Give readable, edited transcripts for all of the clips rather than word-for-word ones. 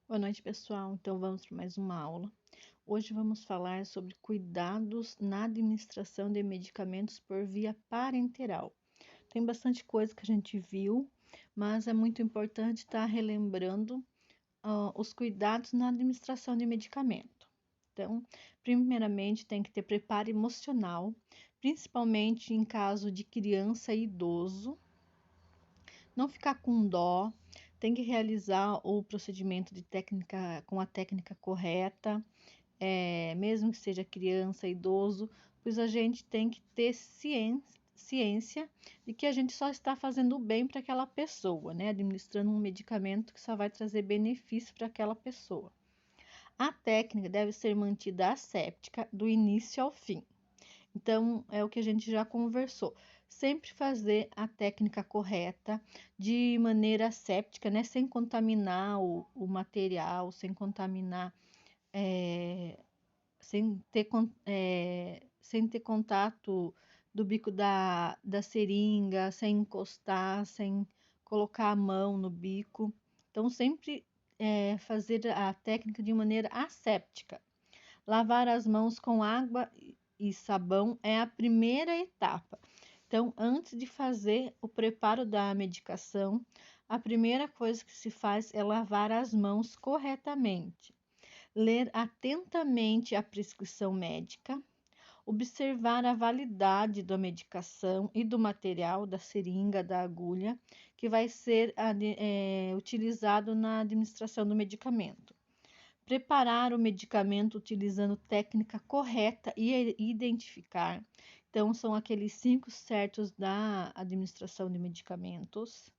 Boa noite, pessoal. Então, vamos para mais uma aula. Hoje vamos falar sobre cuidados na administração de medicamentos por via parenteral. Tem bastante coisa que a gente viu, mas é muito importante estar relembrando os cuidados na administração de medicamento. Então, primeiramente, tem que ter preparo emocional, principalmente em caso de criança e idoso. Não ficar com dó, tem que realizar o procedimento de técnica com a técnica correta, mesmo que seja criança, idoso, pois a gente tem que ter ciência de que a gente só está fazendo o bem para aquela pessoa, né? Administrando um medicamento que só vai trazer benefício para aquela pessoa. A técnica deve ser mantida asséptica do início ao fim. Então, é o que a gente já conversou. Sempre fazer a técnica correta, de maneira asséptica, né? Sem contaminar o material, sem contaminar, é, sem ter contato do bico da seringa, sem encostar, sem colocar a mão no bico. Então, sempre fazer a técnica de maneira asséptica. Lavar as mãos com água e sabão é a primeira etapa. Então, antes de fazer o preparo da medicação, a primeira coisa que se faz é lavar as mãos corretamente, ler atentamente a prescrição médica, observar a validade da medicação e do material, da seringa, da agulha, que vai ser utilizado na administração do medicamento. Preparar o medicamento utilizando técnica correta e identificar. Então, são aqueles 5 certos da administração de medicamentos.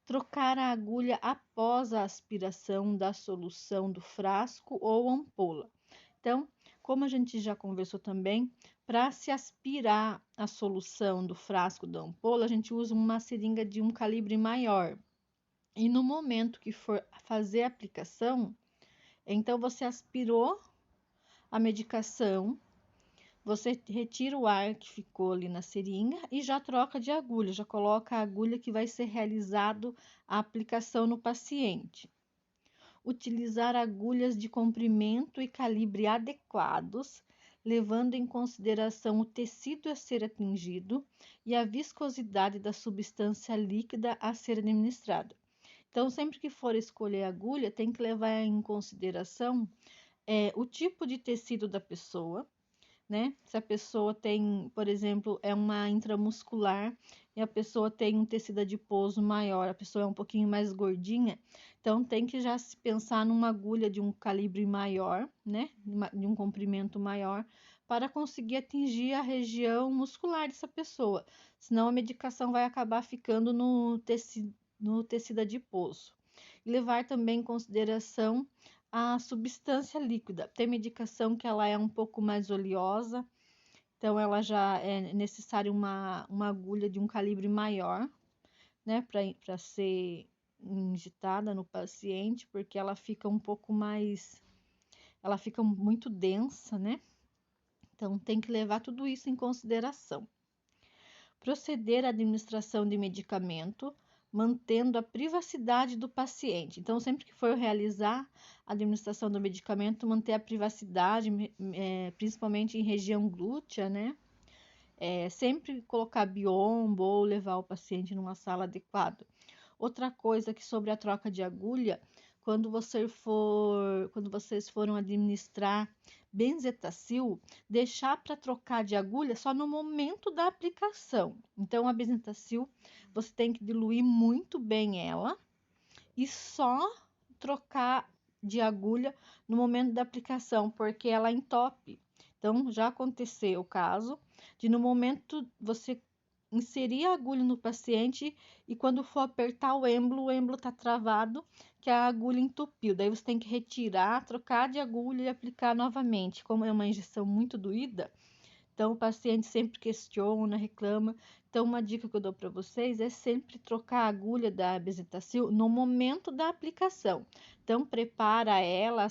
Trocar a agulha após a aspiração da solução do frasco ou ampola. Então, como a gente já conversou também, para se aspirar a solução do frasco da ampola, a gente usa uma seringa de um calibre maior. E no momento que for fazer a aplicação, então você aspirou a medicação, você retira o ar que ficou ali na seringa e já troca de agulha, já coloca a agulha que vai ser realizado a aplicação no paciente. Utilizar agulhas de comprimento e calibre adequados, levando em consideração o tecido a ser atingido e a viscosidade da substância líquida a ser administrada. Então, sempre que for escolher agulha, tem que levar em consideração o tipo de tecido da pessoa, né? Se a pessoa tem, por exemplo, é uma intramuscular e a pessoa tem um tecido adiposo maior, a pessoa é um pouquinho mais gordinha, então tem que já se pensar numa agulha de um calibre maior, né? De um comprimento maior, para conseguir atingir a região muscular dessa pessoa. Senão a medicação vai acabar ficando no tecido adiposo. E levar também em consideração a substância líquida. Tem medicação que ela é um pouco mais oleosa, então ela já é necessário uma agulha de um calibre maior, né, para ser injetada no paciente, porque ela fica um pouco mais, ela fica muito densa, né? Então tem que levar tudo isso em consideração. Proceder à administração de medicamento, mantendo a privacidade do paciente. Então, sempre que for realizar a administração do medicamento, manter a privacidade, principalmente em região glútea, né? Sempre colocar biombo ou levar o paciente numa sala adequada. Outra coisa que sobre a troca de agulha, quando vocês foram administrar benzetacil, deixar para trocar de agulha só no momento da aplicação. Então, a benzetacil, você tem que diluir muito bem ela e só trocar de agulha no momento da aplicação, porque ela entope. Então, já aconteceu o caso de no momento você inserir a agulha no paciente e quando for apertar o êmbolo está travado, que a agulha entupiu. Daí você tem que retirar, trocar de agulha e aplicar novamente. Como é uma injeção muito doída, então o paciente sempre questiona, reclama. Então, uma dica que eu dou para vocês é sempre trocar a agulha da bezetacil no momento da aplicação. Então, prepara ela,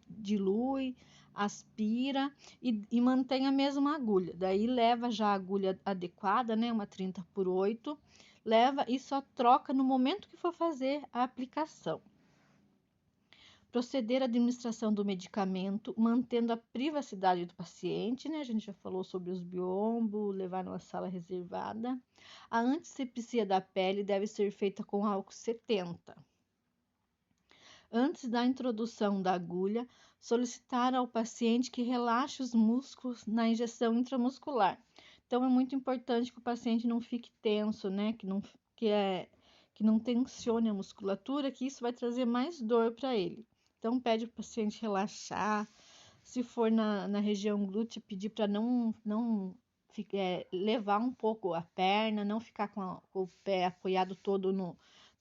dilui, aspira e mantém a mesma agulha. Daí leva já a agulha adequada, né, uma 30x8, leva e só troca no momento que for fazer a aplicação. Proceder à administração do medicamento, mantendo a privacidade do paciente, né? A gente já falou sobre os biombos, levar numa sala reservada. A antisepsia da pele deve ser feita com álcool 70. Antes da introdução da agulha, solicitar ao paciente que relaxe os músculos na injeção intramuscular. Então, é muito importante que o paciente não fique tenso, né? Que não tensione a musculatura, que isso vai trazer mais dor para ele. Então, pede para o paciente relaxar. Se for na região glútea, pedir para não levar um pouco a perna, não ficar com o pé apoiado todo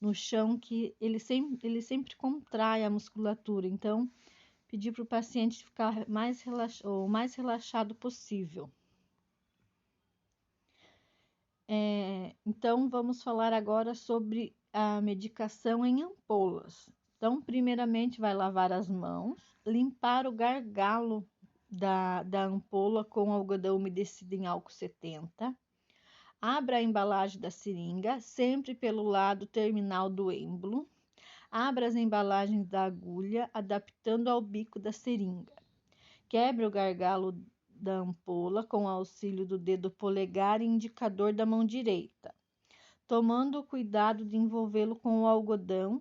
no chão, que ele sempre contrai a musculatura. Então, pedir para o paciente ficar o mais relaxado possível. Então, vamos falar agora sobre a medicação em ampolas. Então, primeiramente, vai lavar as mãos, limpar o gargalo da ampola com algodão umedecido em álcool 70. Abra a embalagem da seringa, sempre pelo lado terminal do êmbolo. Abra as embalagens da agulha, adaptando ao bico da seringa. Quebre o gargalo da ampola com o auxílio do dedo polegar e indicador da mão direita, tomando o cuidado de envolvê-lo com o algodão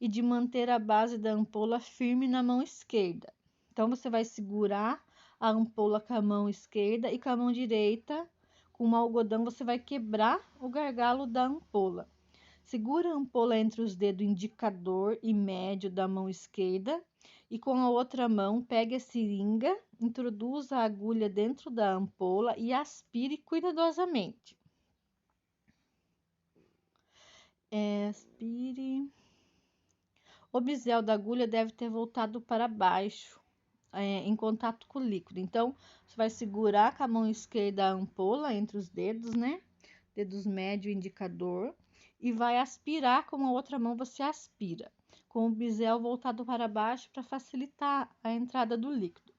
e de manter a base da ampola firme na mão esquerda. Então, você vai segurar a ampola com a mão esquerda e com a mão direita, com o algodão, você vai quebrar o gargalo da ampola. Segura a ampola entre os dedos indicador e médio da mão esquerda e com a outra mão pegue a seringa, introduza a agulha dentro da ampola e aspire cuidadosamente. Aspire. O bisel da agulha deve ter voltado para baixo, em contato com o líquido. Então, você vai segurar com a mão esquerda a ampola entre os dedos, né? Dedos médio e indicador. E vai aspirar com a outra mão, você aspira, com o bisel voltado para baixo para facilitar a entrada do líquido.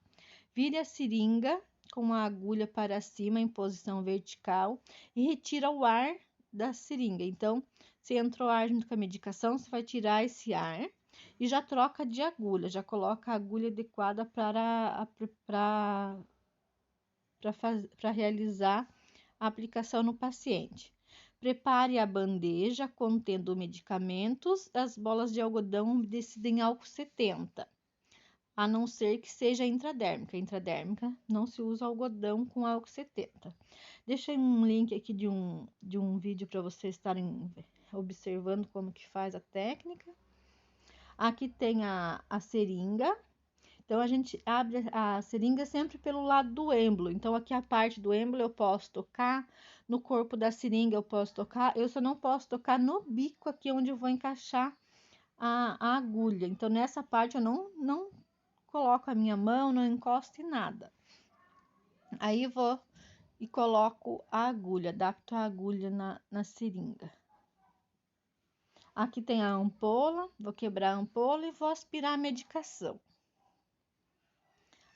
Vire a seringa com a agulha para cima em posição vertical e retira o ar da seringa. Então, se entrou ar junto com a medicação, você vai tirar esse ar e já troca de agulha, já coloca a agulha adequada para realizar a aplicação no paciente. Prepare a bandeja contendo medicamentos, as bolas de algodão umedecidas em álcool 70, a não ser que seja intradérmica. Intradérmica não se usa algodão com álcool 70. Deixei um link aqui de um vídeo para vocês estarem observando como que faz a técnica. Aqui tem a seringa. Então, a gente abre a seringa sempre pelo lado do êmbolo. Então, aqui a parte do êmbolo eu posso tocar, no corpo da seringa eu posso tocar, eu só não posso tocar no bico aqui onde eu vou encaixar a agulha. Então, nessa parte eu não coloco a minha mão, não encosto em nada. Aí, vou e coloco a agulha, adapto a agulha na seringa. Aqui tem a ampola, vou quebrar a ampola e vou aspirar a medicação.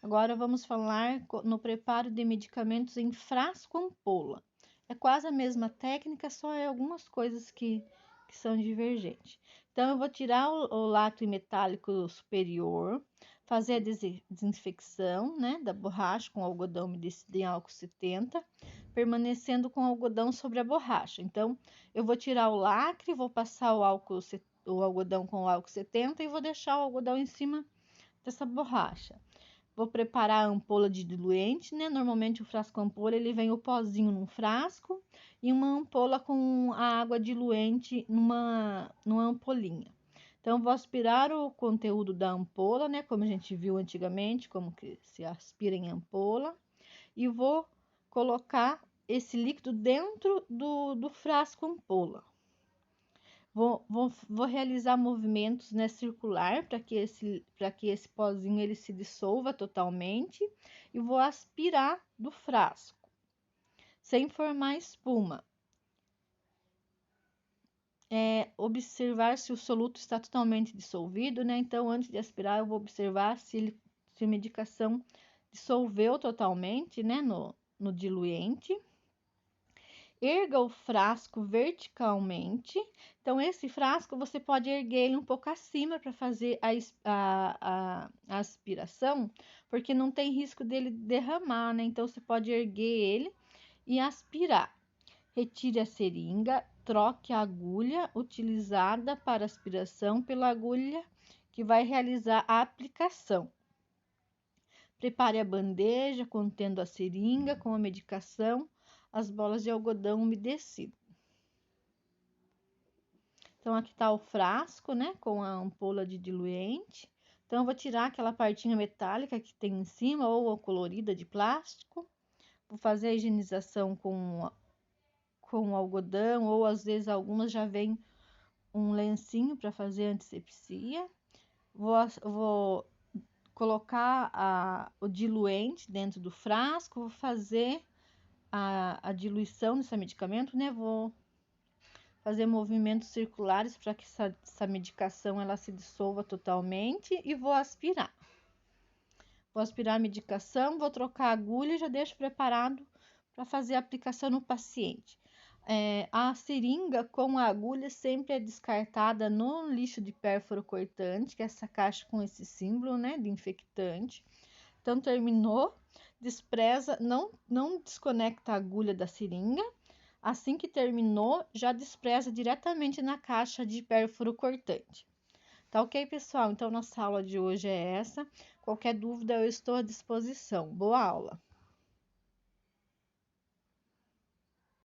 Agora vamos falar no preparo de medicamentos em frasco ampola. É quase a mesma técnica, só é algumas coisas que são divergentes. Então, eu vou tirar o lacre metálico superior, fazer a desinfecção, né, da borracha com algodão umedecido em álcool 70, permanecendo com algodão sobre a borracha. Então, eu vou tirar o lacre, vou passar o algodão com o álcool 70 e vou deixar o algodão em cima dessa borracha. Vou preparar a ampola de diluente, né? Normalmente o frasco ampola, ele vem o pozinho num frasco e uma ampola com a água diluente numa ampolinha. Então, vou aspirar o conteúdo da ampola, né? Como a gente viu antigamente, como que se aspira em ampola. E vou colocar esse líquido dentro do frasco ampola. Vou realizar movimentos, né, circular para que esse pozinho ele se dissolva totalmente e vou aspirar do frasco, sem formar espuma. Observar se o soluto está totalmente dissolvido, né? Então, antes de aspirar, eu vou observar se a medicação dissolveu totalmente, né, no diluente. Erga o frasco verticalmente. Então, esse frasco você pode erguer ele um pouco acima para fazer a aspiração, porque não tem risco dele derramar, né? Então, você pode erguer ele e aspirar. Retire a seringa, troque a agulha utilizada para aspiração pela agulha que vai realizar a aplicação. Prepare a bandeja contendo a seringa com a medicação, as bolas de algodão umedecido. Então, aqui está o frasco, né, com a ampola de diluente. Então, eu vou tirar aquela partinha metálica que tem em cima ou a colorida de plástico. Vou fazer a higienização com algodão, ou às vezes algumas já vem um lencinho para fazer antisepsia. Vou colocar o diluente dentro do frasco, vou fazer a diluição desse medicamento, né? Vou fazer movimentos circulares para que essa medicação ela se dissolva totalmente e vou aspirar. Vou aspirar a medicação, vou trocar a agulha e já deixo preparado para fazer a aplicação no paciente. A seringa com a agulha sempre é descartada no lixo de pérfuro cortante, que é essa caixa com esse símbolo, né, de infectante. Então, terminou, despreza, não desconecta a agulha da seringa. Assim que terminou, já despreza diretamente na caixa de pérfuro cortante. Tá ok, pessoal? Então, nossa aula de hoje é essa. Qualquer dúvida, eu estou à disposição. Boa aula!